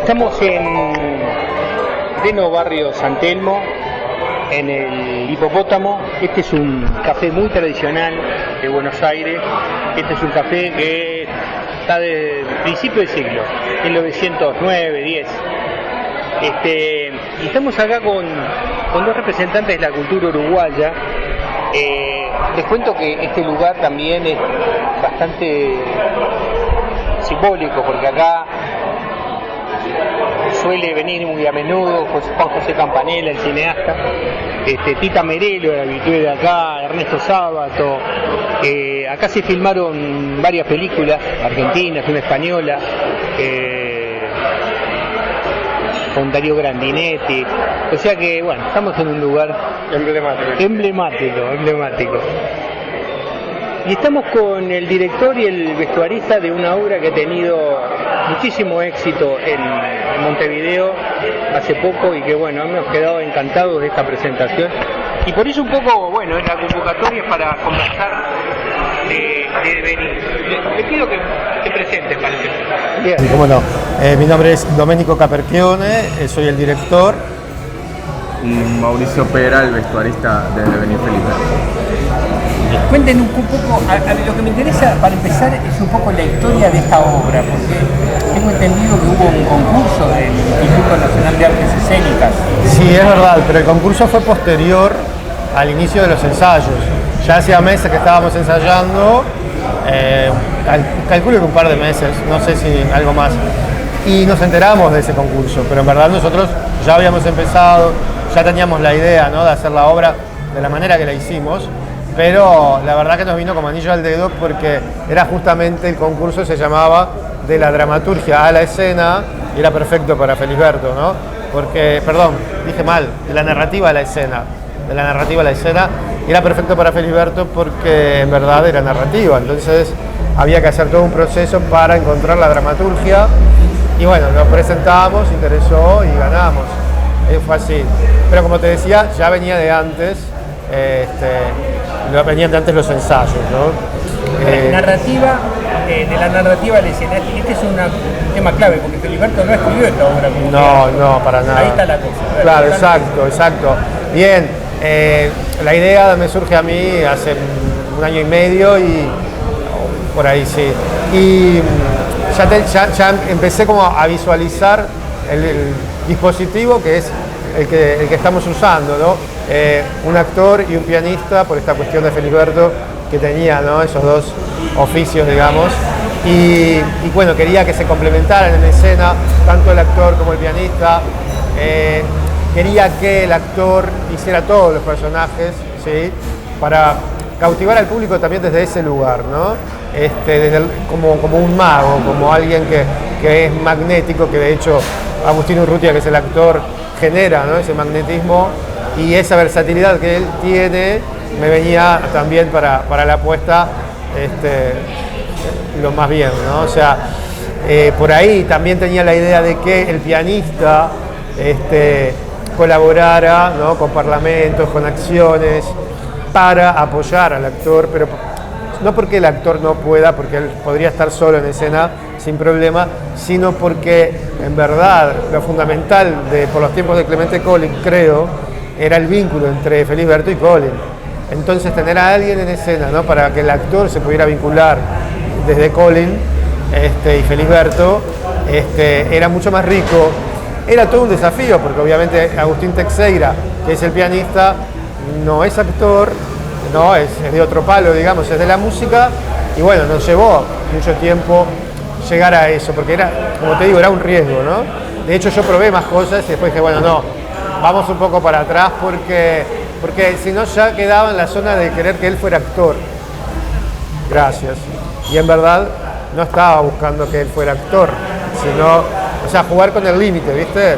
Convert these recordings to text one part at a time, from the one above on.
Estamos en pleno barrio San Telmo, en el Hipopótamo. Este es un café muy tradicional de Buenos Aires. Este es un café que está de principio del siglo, 1909, 10. Y estamos acá con dos representantes de la cultura uruguaya. Les cuento que este lugar también es bastante simbólico, porque acá suele venir muy a menudo Juan José Campanella, el cineasta, Tita Merelo, el habitué de acá, Ernesto Sábato. Acá se filmaron varias películas argentinas, una española, con Darío Grandinetti. O sea que, bueno, estamos en un lugar emblemático. Y estamos con el director y el vestuarista de una obra que ha tenido muchísimo éxito en Montevideo hace poco y que, bueno, hemos quedado encantados de esta presentación. Y por eso un poco, bueno, la convocatoria es para conversar de venir. Le pido que te presentes, parece. Bien, cómo no. Mi nombre es Domenico Caperchione, soy el director. Y Mauricio Pera, el vestuarista de Venir Feliz. Cuenten un poco, lo que me interesa para empezar es un poco la historia de esta obra, porque tengo entendido que hubo un concurso del Instituto Nacional de Artes Escénicas. Sí, es verdad, pero el concurso fue posterior al inicio de los ensayos. Ya hacía meses que estábamos ensayando, calculo que un par de meses, no sé si algo más, y nos enteramos de ese concurso, pero en verdad nosotros ya habíamos empezado, ya teníamos la idea, ¿no?, de hacer la obra de la manera que la hicimos. Pero la verdad que nos vino como anillo al dedo porque era justamente el concurso, se llamaba de la dramaturgia a la escena, y era perfecto para Felisberto, ¿no? Porque, perdón, dije mal, de la narrativa a la escena, y era perfecto para Felisberto porque en verdad era narrativa, entonces había que hacer todo un proceso para encontrar la dramaturgia, y bueno, lo presentamos, interesó y ganamos, fue así. Pero como te decía, ya venía de antes, venían de antes los ensayos, ¿no? De la narrativa a la escena, este es un tema clave, porque Felisberto no escribió esta obra. No, para nada. Ahí está la cosa. Claro, exacto. Bien, la idea me surge a mí hace un año y medio, y por ahí sí. Y ya empecé como a visualizar el dispositivo que es el que estamos usando, ¿no? Un actor y un pianista, por esta cuestión de Felisberto que tenía, ¿no?, esos dos oficios, digamos, y bueno, quería que se complementaran en escena tanto el actor como el pianista. Quería que el actor hiciera todos los personajes, ¿sí?, para cautivar al público también desde ese lugar, ¿no? Como un mago, como alguien que es magnético, que de hecho Agustín Urrutia, que es el actor, genera, ¿no?, ese magnetismo, y esa versatilidad que él tiene me venía también para la apuesta lo más bien, ¿no? O sea, por ahí también tenía la idea de que el pianista colaborara, ¿no?, con parlamentos, con acciones, para apoyar al actor, pero no porque el actor no pueda, porque él podría estar solo en escena sin problema, sino porque en verdad lo fundamental por los tiempos de Clemente Collin, creo, era el vínculo entre Felisberto y Collin. Entonces tener a alguien en escena, ¿no?, para que el actor se pudiera vincular desde Collin y Felisberto, era mucho más rico. Era todo un desafío, porque obviamente Agustín Teixeira, que es el pianista, no es actor, no es de otro palo, digamos, es de la música, y bueno, nos llevó mucho tiempo llegar a eso, porque era, como te digo, era un riesgo, ¿no? De hecho, yo probé más cosas y después dije, bueno, no, vamos un poco para atrás, porque si no ya quedaba en la zona de querer que él fuera actor. Gracias. Y en verdad no estaba buscando que él fuera actor, sino, o sea, jugar con el límite, ¿viste?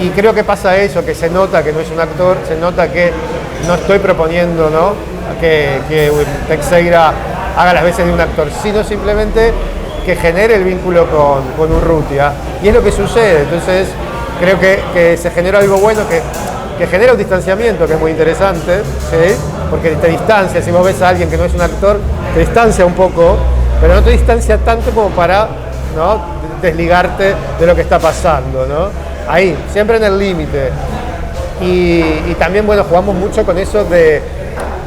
Y creo que pasa eso, que se nota que no es un actor, se nota que no estoy proponiendo, ¿no?, que Teixeira haga las veces de un actor, sino simplemente que genere el vínculo con Urrutia. Y es lo que sucede. Entonces creo que se generó algo bueno, que genera un distanciamiento que es muy interesante, ¿sí?, porque te distancia. Si vos ves a alguien que no es un actor, te distancia un poco, pero no te distancia tanto como para, ¿no?, desligarte de lo que está pasando, ¿no? Ahí, siempre en el límite. Y también, bueno, jugamos mucho con eso de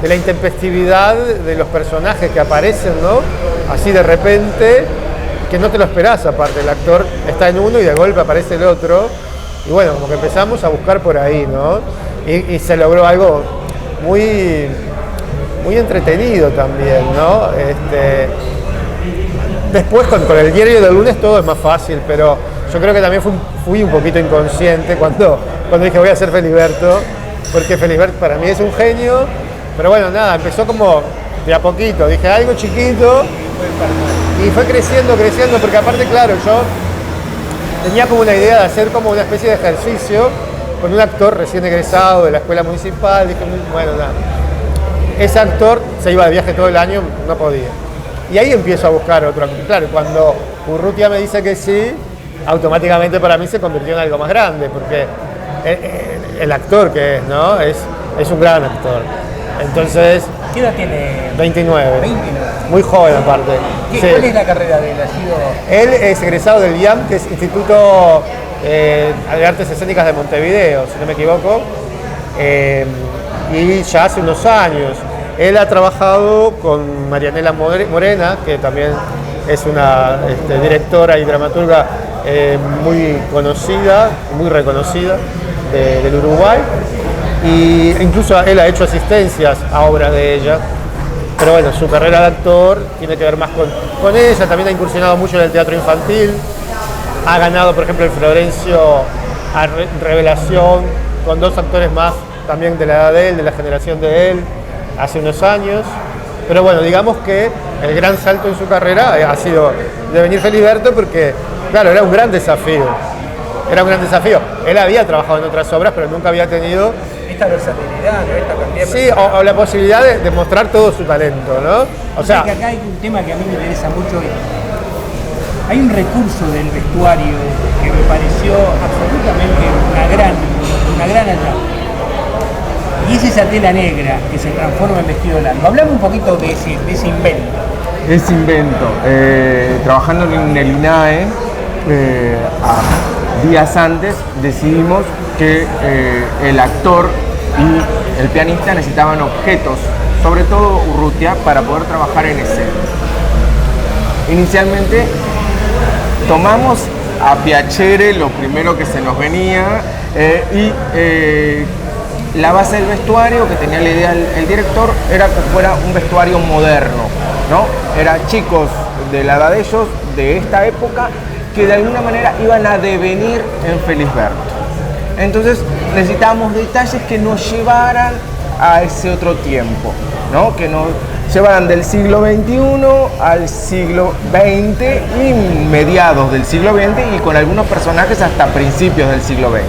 la intempestividad de los personajes que aparecen, ¿no? Así de repente, que no te lo esperás aparte, el actor está en uno y de golpe aparece el otro. Y bueno, como que empezamos a buscar por ahí, ¿no? Y se logró algo muy, muy entretenido también, ¿no? Después con el diario del lunes todo es más fácil, pero yo creo que también fui un poquito inconsciente cuando dije voy a ser Feliberto, porque Feliberto para mí es un genio, pero bueno, nada, empezó como de a poquito, dije algo chiquito y fue creciendo, porque aparte, claro, yo tenía como una idea de hacer como una especie de ejercicio con un actor recién egresado de la escuela municipal, dije, bueno, nada, ese actor se iba de viaje todo el año, no podía. Y ahí empiezo a buscar otro actor. Claro, cuando Urrutia me dice que sí, automáticamente para mí se convirtió en algo más grande, porque el actor que es, ¿no? Es un gran actor. Entonces... ¿Qué edad tiene? 29. 29. Muy joven aparte. Sí. Sí. ¿Cuál es la carrera de él? Él es egresado del IAM, que es Instituto de Artes Escénicas de Montevideo, si no me equivoco. Y ya hace unos años. Él ha trabajado con Marianela Morena, que también es una directora y dramaturga muy conocida, muy reconocida del Uruguay. Y incluso él ha hecho asistencias a obras de ella. Pero bueno, su carrera de actor tiene que ver más con ella. También ha incursionado mucho en el teatro infantil. Ha ganado, por ejemplo, el Florencio a Revelación con 2 actores más también de la edad de él, de la generación de él, hace unos años. Pero bueno, digamos que el gran salto en su carrera ha sido devenir Feliberto porque, claro, era un gran desafío. Era un gran desafío. Él había trabajado en otras obras, pero nunca había tenido esta versatilidad, ¿no? Esta cantidad de sí, o la posibilidad de mostrar todo su talento, ¿no? O sea, que acá hay un tema que a mí me interesa mucho. Hay un recurso del vestuario que me pareció absolutamente una gran hallazgo. Y es esa tela negra que se transforma en vestido largo. Hablame un poquito de ese invento. Ese invento, trabajando en el INAE, días antes decidimos que el actor y el pianista necesitaban objetos, sobre todo Urrutia, para poder trabajar en escena. Inicialmente tomamos a piacere lo primero que se nos venía la base del vestuario que tenía la idea el director era que fuera un vestuario moderno, ¿no? Era chicos de la edad de ellos, de esta época, que de alguna manera iban a devenir en Felisberto. Entonces necesitábamos detalles que nos llevaran a ese otro tiempo, ¿no? Que nos llevaran del siglo XXI al siglo XX y mediados del siglo XX y con algunos personajes hasta principios del siglo XX.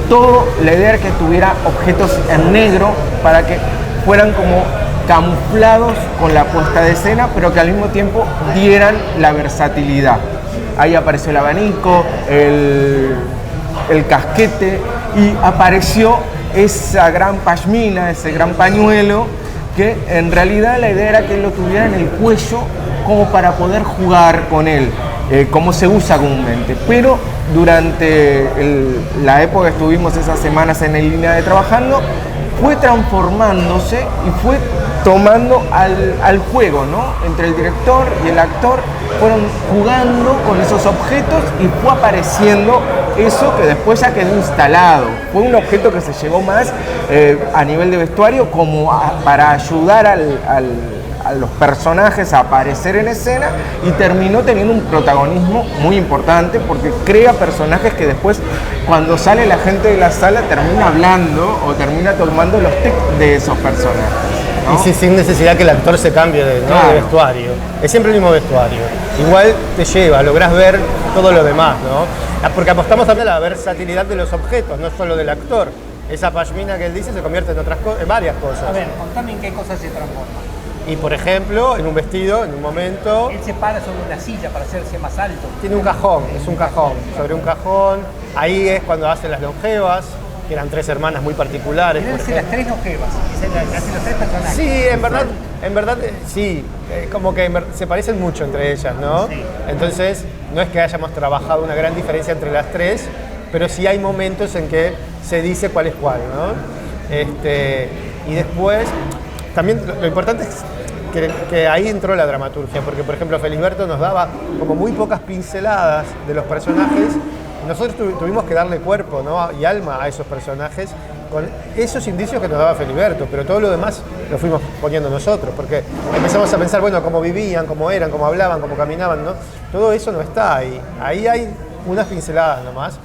Todo, la idea era que tuviera objetos en negro para que fueran como camuflados con la puesta de escena, pero que al mismo tiempo dieran la versatilidad. Ahí apareció el abanico, el casquete y apareció esa gran pashmina, ese gran pañuelo, que en realidad la idea era que él lo tuviera en el cuello como para poder jugar con él, como se usa comúnmente. Pero durante la época que estuvimos esas semanas en el INAE trabajando, fue transformándose y fue tomando al juego, ¿no? Entre el director y el actor fueron jugando con esos objetos y fue apareciendo eso que después ya quedó instalado. Fue un objeto que se llevó más a nivel de vestuario como para ayudar a los personajes a aparecer en escena y terminó teniendo un protagonismo muy importante porque crea personajes que después cuando sale la gente de la sala termina hablando o termina tomando los tics de esos personajes, ¿no? Y sin necesidad que el actor se cambie Claro. de vestuario. Es siempre el mismo vestuario. Igual te lleva, lográs ver todo lo demás, ¿no? Porque apostamos también a la versatilidad de los objetos, no solo del actor. Esa pashmina que él dice se convierte en varias cosas. A ver, contame en qué cosas se transforma. Y por ejemplo, en un vestido, en un momento, Él se para sobre una silla para hacerse más alto. tiene un cajón, es un cajón. Sobre un cajón, ahí es cuando hacen las longevas, que eran 3 hermanas muy particulares. Él por hace las ejemplo. 3 longevas, hace los 3 personajes. Sí, en verdad En verdad, sí, como que se parecen mucho entre ellas, ¿no? Sí. Entonces, no es que hayamos trabajado una gran diferencia entre las tres, pero sí hay momentos en que se dice cuál es cuál, ¿no? Y después, también lo importante es que ahí entró la dramaturgia, porque por ejemplo Felisberto nos daba como muy pocas pinceladas de los personajes, y nosotros tuvimos que darle cuerpo, ¿no? Y alma a esos personajes con esos indicios que nos daba Felisberto, pero todo lo demás lo fuimos poniendo nosotros, porque empezamos a pensar, bueno, cómo vivían, cómo eran, cómo hablaban, cómo caminaban, ¿no? Todo eso no está ahí. Ahí hay unas pinceladas nomás,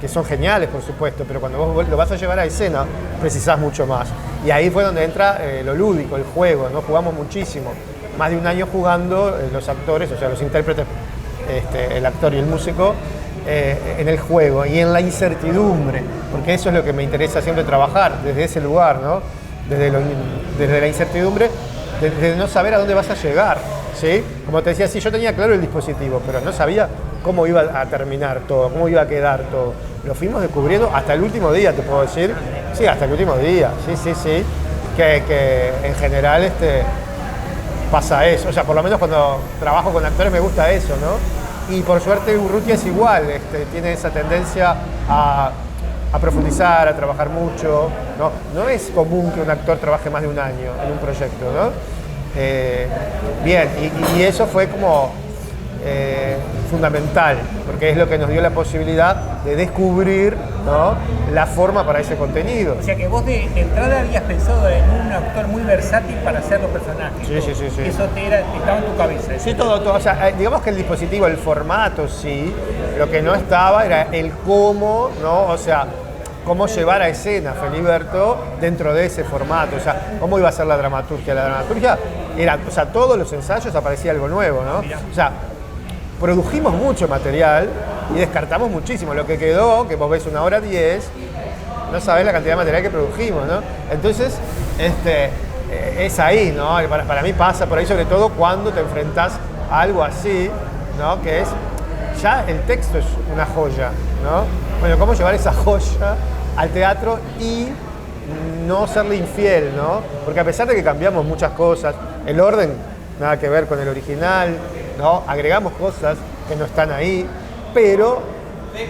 que son geniales, por supuesto, pero cuando vos lo vas a llevar a escena, precisás mucho más. Y ahí fue donde entra lo lúdico, el juego, ¿no? Jugamos muchísimo. Más de un año jugando los actores, o sea, los intérpretes, el actor y el músico, en el juego y en la incertidumbre, porque eso es lo que me interesa siempre trabajar, desde ese lugar, ¿no? Desde la incertidumbre, de no saber a dónde vas a llegar, ¿sí? Como te decía, sí, yo tenía claro el dispositivo, pero no sabía cómo iba a terminar todo, cómo iba a quedar todo. Lo fuimos descubriendo hasta el último día, te puedo decir. Sí, hasta el último día, sí. Que en general pasa eso. O sea, por lo menos cuando trabajo con actores me gusta eso, ¿no? Y por suerte Urrutia es igual, tiene esa tendencia a profundizar, a trabajar mucho, ¿no? No es común que un actor trabaje más de un año en un proyecto, ¿no? Bien, y eso fue como fundamental, porque es lo que nos dio la posibilidad de descubrir, ¿no? La forma para ese contenido. O sea que vos de entrada habías pensado en un actor muy versátil para hacer los personajes. Sí. Eso estaba en tu cabeza. Sí, todo. O sea, digamos que el dispositivo, el formato, sí. Lo que no estaba era el cómo, ¿no? O sea, cómo llevar a escena a Felisberto dentro de ese formato. O sea, cómo iba a ser la dramaturgia. La dramaturgia era, o sea, todos los ensayos aparecía algo nuevo, ¿no? Mirá. O sea, produjimos mucho material y descartamos muchísimo. Lo que quedó, que vos ves 1:10, no sabés la cantidad de material que produjimos, ¿no? Entonces, es ahí, ¿no? Para mí pasa por ahí, sobre todo cuando te enfrentás a algo así, ¿no? Que es, ya el texto es una joya, ¿no? Bueno, cómo llevar esa joya al teatro y no serle infiel, ¿no? Porque a pesar de que cambiamos muchas cosas, el orden nada que ver con el original, ¿no? Agregamos cosas que no están ahí, pero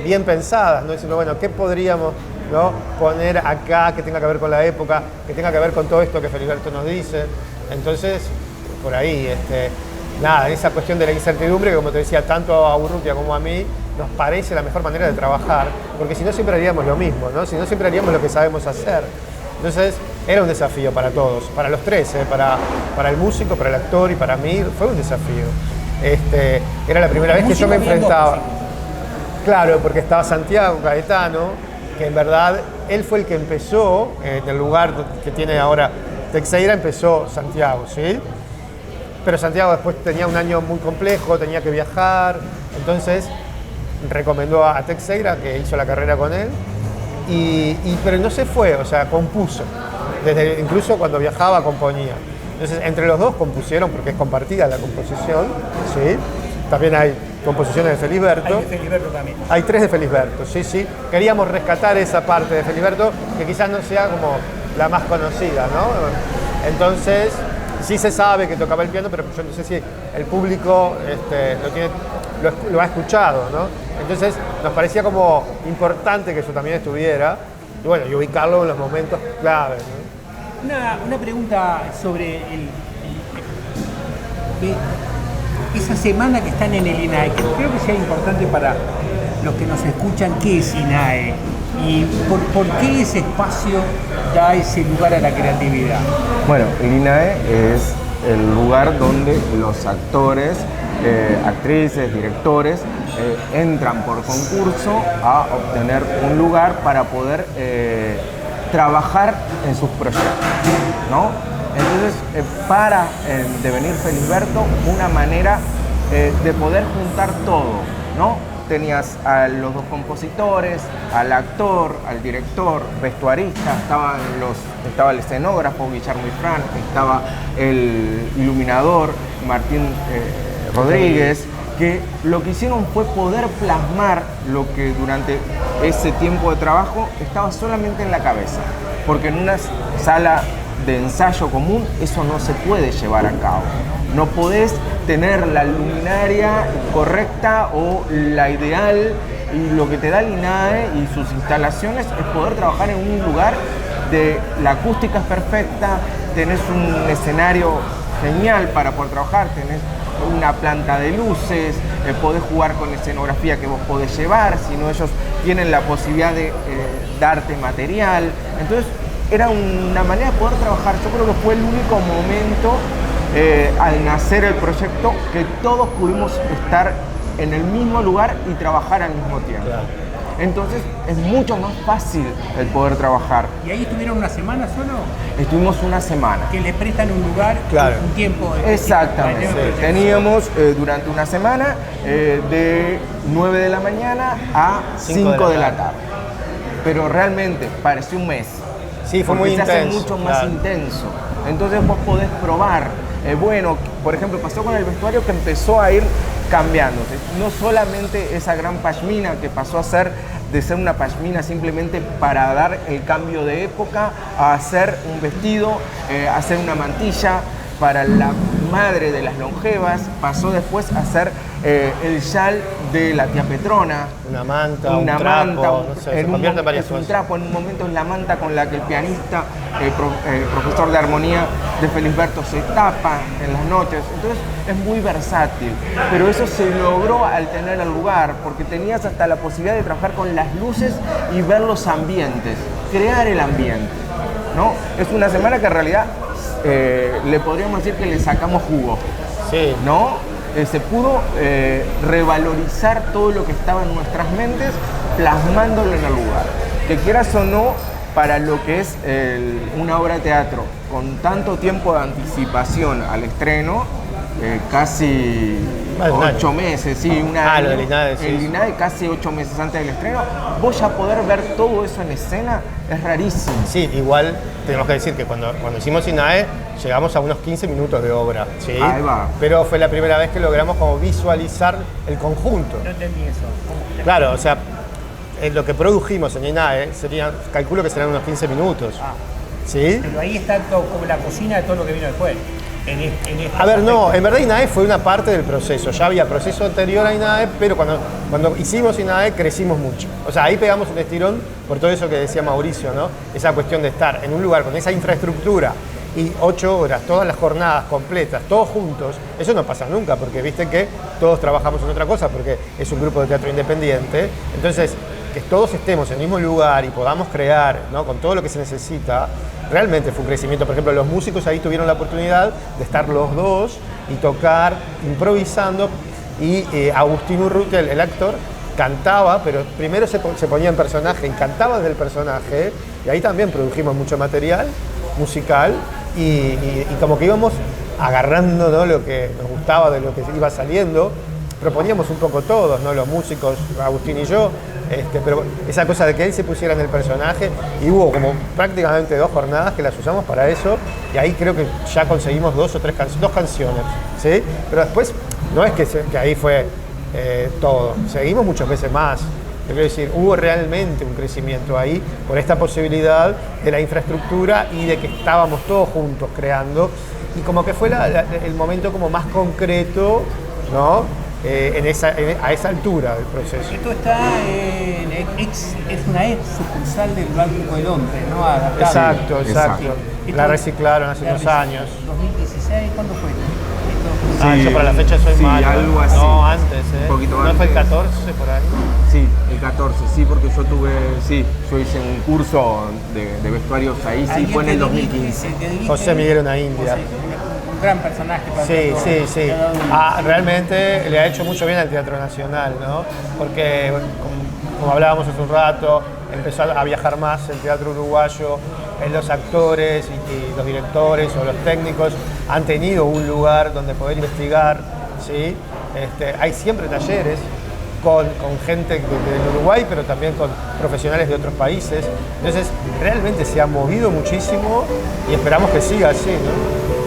bien pensadas, ¿no? Diciendo, bueno, ¿qué podríamos, ¿no? poner acá que tenga que ver con la época, que tenga que ver con todo esto que Felisberto nos dice? Entonces, por ahí, nada, esa cuestión de la incertidumbre, que como te decía, tanto a Urrutia como a mí, nos parece la mejor manera de trabajar, porque si no siempre haríamos lo mismo, ¿no? Si no siempre haríamos lo que sabemos hacer. Entonces, era un desafío para todos, para los tres, para el músico, para el actor y para mí, fue un desafío. Era la primera vez que yo me enfrentaba. Claro, porque estaba Santiago Gaetano, que en verdad él fue el que empezó, en el lugar que tiene ahora Teixeira, empezó Santiago, ¿sí? Pero Santiago después tenía un año muy complejo, tenía que viajar, entonces recomendó a Teixeira, que hizo la carrera con él, pero no se fue, o sea, compuso. Incluso cuando viajaba componía. Entonces, entre los dos compusieron, porque es compartida la composición, ¿sí? También hay composiciones de Felisberto. Hay de Felisberto también. Hay 3 de Felisberto, sí. Queríamos rescatar esa parte de Felisberto, que quizás no sea como la más conocida, ¿no? Entonces, sí se sabe que tocaba el piano, pero yo no sé si el público lo ha escuchado, ¿no? Entonces, nos parecía como importante que eso también estuviera, y bueno, y ubicarlo en los momentos claves, ¿no? Una pregunta sobre esa semana que están en el INAE, que creo que sea importante para los que nos escuchan. ¿Qué es INAE? ¿Y por qué ese espacio da ese lugar a la creatividad? Bueno, el INAE es el lugar donde los actores, actrices, directores entran por concurso a obtener un lugar para poder trabajar en sus proyectos, ¿no? Entonces, para Devenir Felisberto, una manera de poder juntar todo, ¿no? Tenías a los 2 compositores, al actor, al director, vestuarista, estaba el escenógrafo Guillermo Ifrán, estaba el iluminador Martín Rodríguez, que lo que hicieron fue poder plasmar lo que durante ese tiempo de trabajo estaba solamente en la cabeza, porque en una sala de ensayo común, eso no se puede llevar a cabo. No podés tener la luminaria correcta o la ideal, y lo que te da el INAE y sus instalaciones es poder trabajar en un lugar de la acústica es perfecta, tenés un escenario genial para poder trabajar, tenés una planta de luces, podés jugar con escenografía que vos podés llevar, si no ellos tienen la posibilidad de darte material. Entonces era una manera de poder trabajar. Yo creo que fue el único momento al nacer el proyecto que todos pudimos estar en el mismo lugar y trabajar al mismo tiempo. Claro. Entonces es mucho más fácil el poder trabajar. ¿Y ahí estuvieron una semana solo? Estuvimos una semana. Que les prestan un lugar, claro, un tiempo. Exactamente. Sí. Teníamos durante una semana de 9 de la mañana a 5 de la tarde. Pero realmente pareció un mes. Sí, fue muy intenso. Se hace mucho más intenso. Entonces vos podés probar. Bueno, por ejemplo, pasó con el vestuario que empezó a ir cambiándose. No solamente esa gran pashmina que pasó a ser de ser una pashmina simplemente para dar el cambio de época, a hacer un vestido, a hacer una mantilla para la madre de las longevas, pasó después a ser el chal de la tía Petrona. Una manta, un trapo, no sé, se convierte en varias cosas. Un trapo, en un momento es la manta con la que el pianista, el profesor de armonía de Felisberto se tapa en las noches. Entonces es muy versátil, pero eso se logró al tener el lugar, porque tenías hasta la posibilidad de trabajar con las luces y ver los ambientes, crear el ambiente, ¿no? Es una semana que en realidad le podríamos decir que le sacamos jugo, sí, ¿no? Se pudo revalorizar todo lo que estaba en nuestras mentes, plasmándolo en el lugar. Que quieras o no, para lo que es una obra de teatro, con tanto tiempo de anticipación al estreno, casi 8 meses, sí, un año. Lo del INAE, sí. El INAE casi 8 meses antes del estreno, vos ya poder ver todo eso en escena es rarísimo. Sí, igual tenemos que decir que cuando hicimos INAE llegamos a unos 15 minutos de obra, ¿sí? Ahí va. Pero fue la primera vez que logramos como visualizar el conjunto. No entendí eso. Claro, o sea, lo que produjimos en INAE calculo que serán unos 15 minutos. ¿Sí? Pero ahí está todo, como la cocina de todo lo que vino después. A ver, no, en verdad INAE fue una parte del proceso. Ya había proceso anterior a INAE, pero cuando hicimos INAE crecimos mucho. O sea, ahí pegamos un estirón por todo eso que decía Mauricio, ¿no? Esa cuestión de estar en un lugar con esa infraestructura y 8 horas, todas las jornadas completas, todos juntos. Eso no pasa nunca, porque viste que todos trabajamos en otra cosa, porque es un grupo de teatro independiente. Entonces, que todos estemos en el mismo lugar y podamos crear, ¿no?, con todo lo que se necesita, realmente fue un crecimiento. Por ejemplo, los músicos ahí tuvieron la oportunidad de estar los dos y tocar improvisando, y Agustín Urrutia, el actor, cantaba, pero primero se ponía en personaje y cantaba desde el personaje, y ahí también produjimos mucho material musical y como que íbamos agarrando, ¿no?, lo que nos gustaba de lo que iba saliendo. Proponíamos un poco todos, ¿no?, los músicos, Agustín y yo, pero esa cosa de que él se pusiera en el personaje, y hubo como prácticamente 2 jornadas que las usamos para eso, y ahí creo que ya conseguimos 2 canciones, ¿sí? Pero después no es que ahí fue todo, seguimos muchas veces más. Quiero decir, hubo realmente un crecimiento ahí por esta posibilidad de la infraestructura y de que estábamos todos juntos creando, y como que fue el momento como más concreto, ¿no?, a esa altura del proceso. Esto está es una ex sucursal del Banco de Londres, ¿no? Adaptable. Exacto. La reciclaron hace unos años. 2016, ¿cuándo fue? Yo para la fecha soy malo. Algo así. No, antes, Un poquito ¿No antes. fue el 14 por ahí? Sí, el 14, sí, porque yo hice un curso de vestuarios ahí, sí, fue en el 2015. José Miguel Una India. Un gran personaje. Sí. Realmente le ha hecho mucho bien al Teatro Nacional, ¿no? Porque, como hablábamos hace un rato, empezó a viajar más el teatro uruguayo, los actores y los directores o los técnicos han tenido un lugar donde poder investigar, ¿sí? Hay siempre talleres con gente del Uruguay, pero también con profesionales de otros países. Entonces, realmente se ha movido muchísimo y esperamos que siga así, ¿no?